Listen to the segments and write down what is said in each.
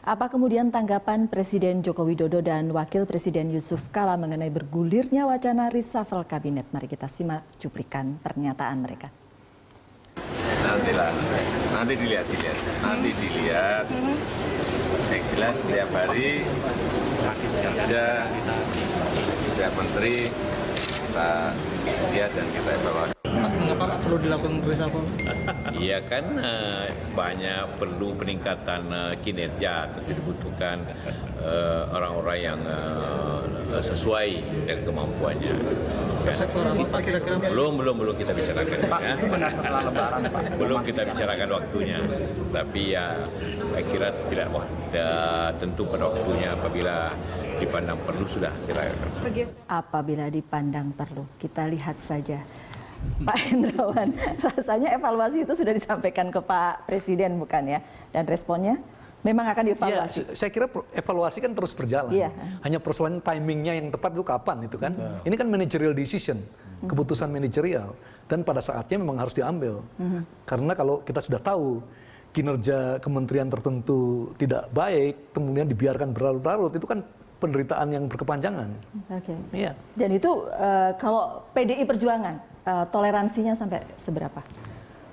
Apa kemudian tanggapan Presiden Joko Widodo dan Wakil Presiden Yusuf Kala mengenai bergulirnya wacana reshuffle kabinet? Mari kita simak cuplikan pernyataan mereka. Nanti dilihat. Yang jelas setiap hari kerja, setiap menteri kita lihat dan kita evaluasi. Mengapa Pak perlu dilakukan reshuffle? Iya kan perlu peningkatan kinerja, tentu dibutuhkan orang-orang yang sesuai dengan kemampuannya. Sektor apa Pak kira-kira? Belum kita bicarakan. Pak, itu benar setelah Lebaran Pak? Belum kita bicarakan waktunya, tapi ya saya kira tidak tentu pada waktunya apabila dipandang perlu sudah kita. Apabila dipandang perlu, kita lihat saja. Pak Hendrawan, rasanya evaluasi itu sudah disampaikan ke Pak Presiden bukan ya? Dan responnya memang akan dievaluasi. Ya, saya kira evaluasi kan terus berjalan. Iya. Hanya persoalan timingnya yang tepat itu kapan itu kan? Ini kan managerial decision, keputusan manajerial, dan pada saatnya memang harus diambil. Karena kalau kita sudah tahu kinerja kementerian tertentu tidak baik, kemudian dibiarkan berlarut-larut, itu kan penderitaan yang berkepanjangan. Oke. Iya. Dan itu kalau PDI Perjuangan toleransinya sampai seberapa?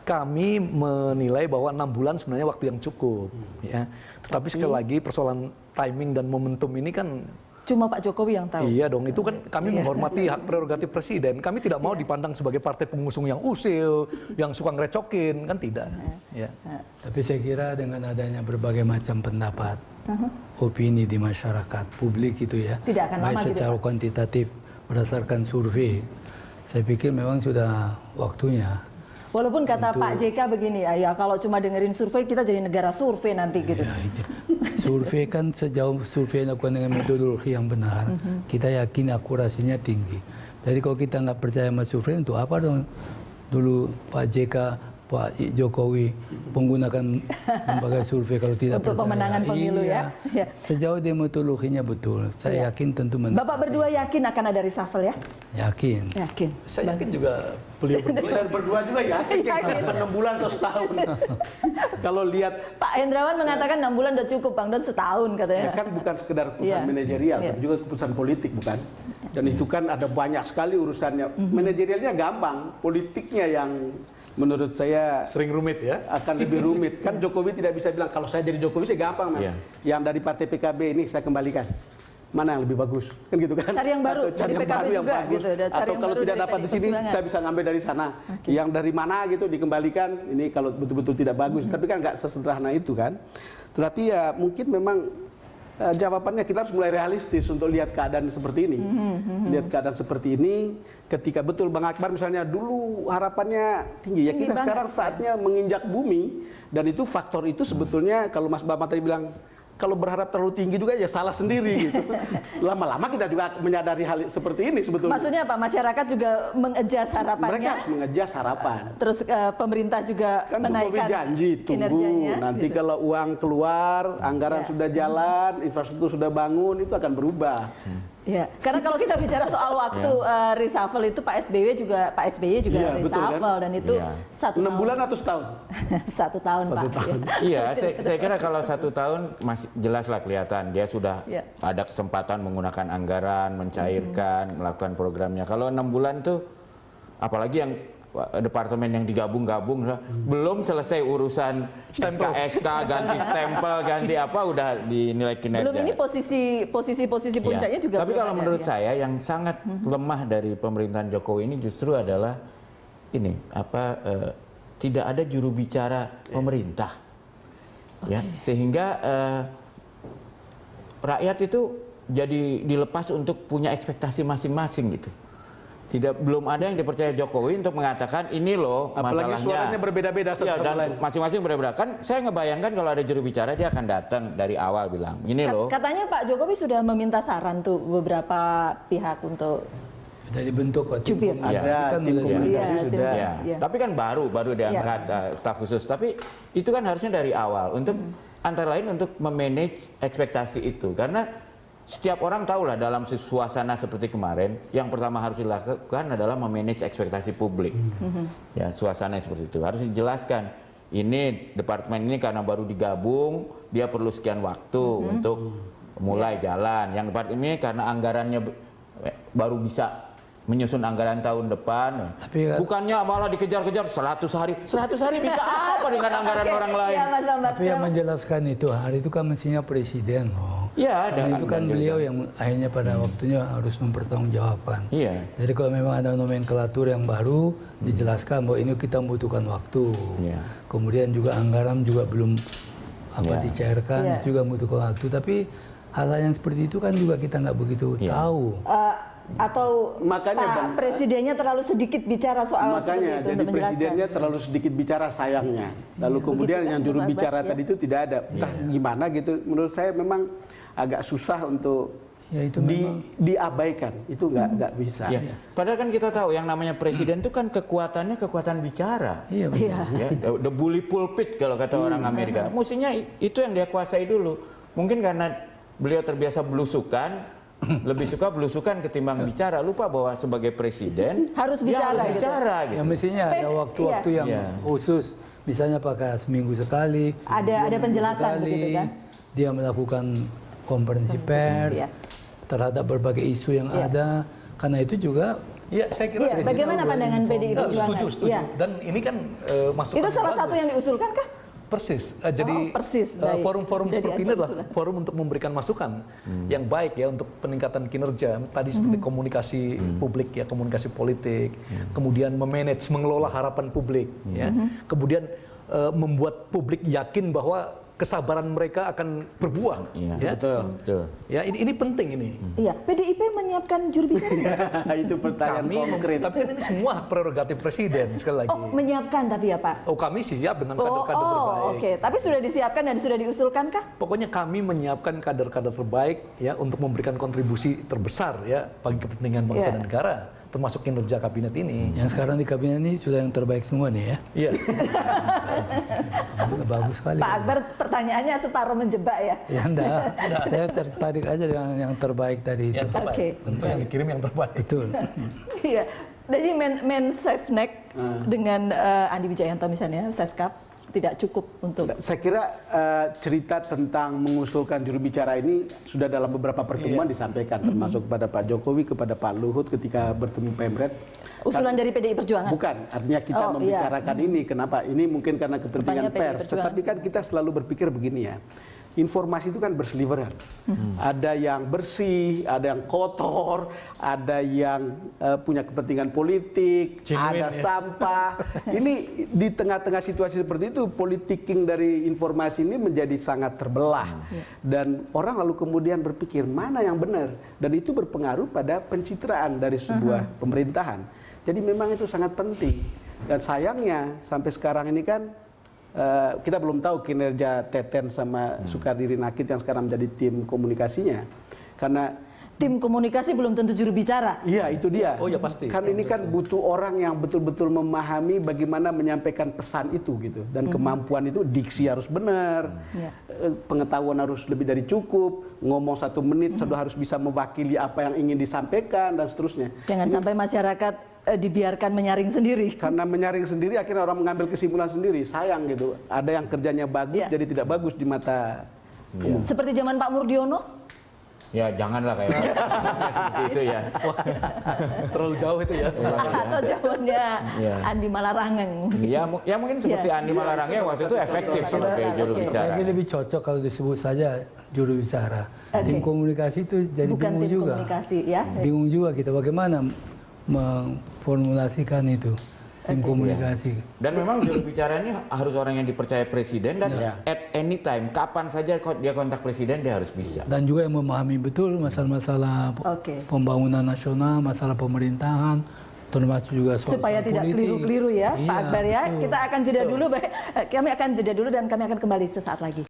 Kami menilai bahwa 6 bulan sebenarnya waktu yang cukup, ya. Tetapi sekali lagi persoalan timing dan momentum ini kan cuma Pak Jokowi yang tahu. Iya dong, itu kan kami menghormati hak prerogatif presiden. Kami tidak mau dipandang sebagai partai pengusung yang usil, yang suka ngerecokin, kan tidak. Ya. Tapi saya kira dengan adanya berbagai macam pendapat, opini di masyarakat, publik itu ya, Tidak akan baik lama secara gitu, kuantitatif berdasarkan survei, saya pikir memang sudah waktunya. Walaupun kata Pak JK begini, ya kalau cuma dengerin survei kita jadi negara survei nanti gitu. Ya, survei kan sejauh survei dilakukan dengan metodologi yang benar, kita yakin akurasinya tinggi. Jadi kalau kita nggak percaya sama survei, untuk apa dong dulu Pak JK, Pak Jokowi menggunakan lembaga survei kalau tidak untuk percaya. pemenangan pemilu Iya. ya. Sejauh dia metodologinya betul, saya yakin tentu menang. Bapak berdua yakin akan ada reshuffle ya? Yakin. Yakin. Saya yakin juga beliau berdua. Kita berdua juga yakin, Yakin. 6 bulan atau setahun. Kalau lihat Pak Hendrawan mengatakan 6 bulan udah cukup Bang Don, setahun katanya. ya kan bukan sekedar keputusan Iya. manajerial, Iya. tapi juga keputusan politik bukan. Dan itu kan ada banyak sekali urusannya. Manajerialnya gampang, politiknya yang menurut saya Sering rumit ya. akan lebih rumit. Kan Jokowi tidak bisa bilang kalau saya jadi Jokowi saya gampang Mas. Iya. Yang dari partai PKB ini saya kembalikan. Mana yang lebih bagus? Kan gitu kan? Cari yang baru, Atau cari dari yang PKB baru yang juga bagus. gitu, ada cari Atau yang kalau baru tidak dari dapat di PDI sini Perjuangan. saya bisa ngambil dari sana. Yang dari mana gitu dikembalikan. Ini kalau betul-betul tidak bagus. Tapi kan nggak sesederhana itu kan. Tetapi ya mungkin memang jawabannya kita harus mulai realistis untuk lihat keadaan seperti ini. Lihat keadaan seperti ini, ketika betul Bang Akbar misalnya dulu harapannya tinggi, ya Tinggi kita banget, sekarang saatnya menginjak bumi, dan itu faktor itu sebetulnya kalau Mas Bambang tadi bilang kalau berharap terlalu tinggi juga ya salah sendiri gitu. Lama-lama kita juga menyadari hal seperti ini sebetulnya. Maksudnya apa? Masyarakat juga mengejas harapannya. Mereka harus mengejar harapan. Terus pemerintah juga Kan Jokowi menaikkan janji tunggu kinerjanya, nanti gitu. kalau uang keluar, anggaran Ya. sudah jalan, infrastruktur sudah bangun, itu akan berubah. Ya, karena kalau kita bicara soal waktu reshuffle itu Pak SBY juga Iya, betul, reshuffle kan? dan itu Iya. 1 6 tahun. bulan atau setahun? 1 tahun Pak. Iya, saya kira kalau 1 tahun masih jelas lah kelihatan dia sudah Iya. ada kesempatan menggunakan anggaran, mencairkan, melakukan programnya. Kalau 6 bulan tuh, apalagi yang departemen yang digabung-gabung, belum selesai urusan SK, ganti stempel, ganti apa, udah dinilai kinerja. Belum ini posisi Iya. puncaknya juga Tapi belum kalau ada, menurut ya. saya yang sangat lemah dari pemerintahan Jokowi ini justru adalah ini tidak ada juru bicara pemerintah, ya sehingga rakyat itu jadi dilepas untuk punya ekspektasi masing-masing gitu. Belum ada yang dipercaya Jokowi untuk mengatakan ini loh Apalagi masalahnya. suaranya berbeda-beda satu Ya, sama dan lain. masing-masing berbeda. Kan saya ngebayangkan kalau ada juru bicara dia akan datang dari awal bilang ini loh. Katanya Pak Jokowi sudah meminta saran tuh beberapa pihak untuk Sudah dibentuk kok. Jubir. Ada tim komunikasi Iya, sudah. tim- Ya. Iya. Tapi kan baru diangkat staf khusus. Tapi itu kan harusnya dari awal untuk antara lain untuk memanage ekspektasi itu. Karena setiap orang tahu lah dalam suasana seperti kemarin, yang pertama harus dilakukan adalah memanage ekspektasi publik. Ya, suasana seperti itu harus dijelaskan. ini departemen ini karena baru digabung, dia perlu sekian waktu untuk mulai jalan. Yang departemen ini karena anggarannya baru bisa menyusun anggaran tahun depan. Tapi bukannya malah dikejar-kejar 100 hari. 100 hari bisa apa dengan anggaran orang lain? Ya, Mas Bambang. Tapi yang menjelaskan itu hari itu kan mestinya presiden loh. Ya, Dan ada itu kan beliau yang akhirnya pada waktunya harus mempertanggungjawabkan. Iya. Jadi kalau memang ada nomenklatur yang baru, dijelaskan bahwa ini kita membutuhkan waktu. Iya. Kemudian juga anggaran juga belum Iya. dicairkan, Iya. juga membutuhkan waktu. Tapi hal-hal yang seperti itu kan juga kita nggak begitu Iya. tahu. Atau Makanya, Pak Bang, presidennya terlalu sedikit bicara soal seperti makanya itu jadi untuk menjelaskan. presidennya terlalu sedikit bicara sayangnya. Lalu kemudian Begitu kan, yang juru Pak bicara Akbar, tadi itu tidak ada. Entah gimana gitu. Menurut saya memang agak susah untuk Ya, itu memang. diabaikan. Itu nggak bisa. Ya. Padahal kan kita tahu yang namanya presiden itu kan kekuatannya kekuatan bicara. Iya, betul. Ya, the bully pulpit kalau kata orang Amerika. Mestinya itu yang dia kuasai dulu. Mungkin karena beliau terbiasa belusukan, lebih suka belusukan ketimbang bicara. Lupa bahwa sebagai presiden Harus dia bicara harus gitu. bicara gitu. Ya mestinya ada waktu-waktu yang Iya. khusus, misalnya pakai seminggu sekali. Ada 2 minggu penjelasan sekali, begitu kan? Dia melakukan konferensi pers ya. terhadap berbagai isu yang ada. Karena itu juga Ya, saya kira Iya, bagaimana pandangan PDI Perjuangan? setuju. Iya. Dan ini kan masukan Itu salah satu bagus. yang diusulkan kah? Persis. Jadi persis, baik. forum-forum Jadi seperti ada ini adalah usulan. forum untuk memberikan masukan yang baik ya untuk peningkatan kinerja. Tadi seperti komunikasi publik ya, komunikasi politik, kemudian memanage, mengelola harapan publik ya. Kemudian membuat publik yakin bahwa kesabaran mereka akan berbuah. Iya, Ya. betul. Ya, ini penting ini. Iya, PDIP menyiapkan juru bicara. Itu pertanyaan konkret. Tapi kan ini semua hak prerogatif presiden sekali lagi. Oh, menyiapkan tapi ya Pak. Oh, kami siap dengan kader-kader terbaik. Oke. Tapi sudah disiapkan dan sudah diusulkan kah? Pokoknya kami menyiapkan kader-kader terbaik ya untuk memberikan kontribusi terbesar ya bagi kepentingan bangsa Iya. dan negara, termasuk kinerja kabinet ini. yang sekarang di kabinet ini sudah yang terbaik semua nih ya. Iya. Bagus sekali. Pak Akbar pertanyaannya separuh menjebak ya. Ya enggak. Saya tertarik aja dengan yang terbaik tadi itu. Yang terbaik. Oke. Tentu yang dikirim yang terbaik. Betul. Iya. Jadi Mensesnek dengan Andi Wijayanto misalnya, Seskap tidak cukup untuk Saya kira cerita tentang mengusulkan juru bicara ini sudah dalam beberapa pertemuan disampaikan, termasuk kepada Pak Jokowi, kepada Pak Luhut ketika bertemu Pemret. usulan dari PDI Perjuangan. Bukan, artinya kita Oh, membicarakan ini. Kenapa? Ini mungkin karena kepentingan Rupanya PDI pers. Perjuangan. Tetapi kan kita selalu berpikir begini ya. Informasi itu kan berseliweran. Ada yang bersih, ada yang kotor, ada yang punya kepentingan politik, Genuine, ada ya. sampah. Ini di tengah-tengah situasi seperti itu, politicking dari informasi ini menjadi sangat terbelah. Dan orang lalu kemudian berpikir mana yang benar. Dan itu berpengaruh pada pencitraan dari sebuah pemerintahan. Jadi memang itu sangat penting. Dan sayangnya sampai sekarang ini kan kita belum tahu kinerja Teten sama Sukardiri Nakit yang sekarang menjadi tim komunikasinya. Karena Tim komunikasi belum tentu juru bicara. iya itu dia. Oh ya pasti. Kan ini kan butuh orang yang betul-betul memahami bagaimana menyampaikan pesan itu gitu. Dan kemampuan itu diksi harus benar, Iya. pengetahuan harus lebih dari cukup, ngomong 1 menit sudah harus bisa mewakili apa yang ingin disampaikan dan seterusnya. Jangan sampai masyarakat dibiarkan menyaring sendiri. Karena menyaring sendiri akhirnya orang mengambil kesimpulan sendiri, sayang gitu. Ada yang kerjanya bagus Iya. jadi tidak bagus di mata umum. Seperti zaman Pak Murdiono. Ya janganlah kayak seperti itu ya. Terlalu jauh itu ya. Atau zamannya Iya. Andi Malarangeng. Ya mungkin seperti Iya. Andi Malarangeng waktu itu efektif sebagai juru bicara. Tapi lebih cocok kalau disebut saja juru bicara. Oke. Tim komunikasi itu jadi Bukan bingung tim juga. komunikasi ya. Bingung juga kita bagaimana memformulasikan itu tim komunikasi. Dan memang juru bicara ini harus orang yang dipercaya presiden dan at any time, kapan saja dia kontak presiden dia harus bisa. Dan juga yang memahami betul masalah-masalah Oke. pembangunan nasional, masalah pemerintahan, termasuk juga soal Supaya tidak politik. keliru-keliru ya, Iya, Pak Akbar ya. betul. Kita akan jeda dulu, kami akan jeda dulu dan kami akan kembali sesaat lagi.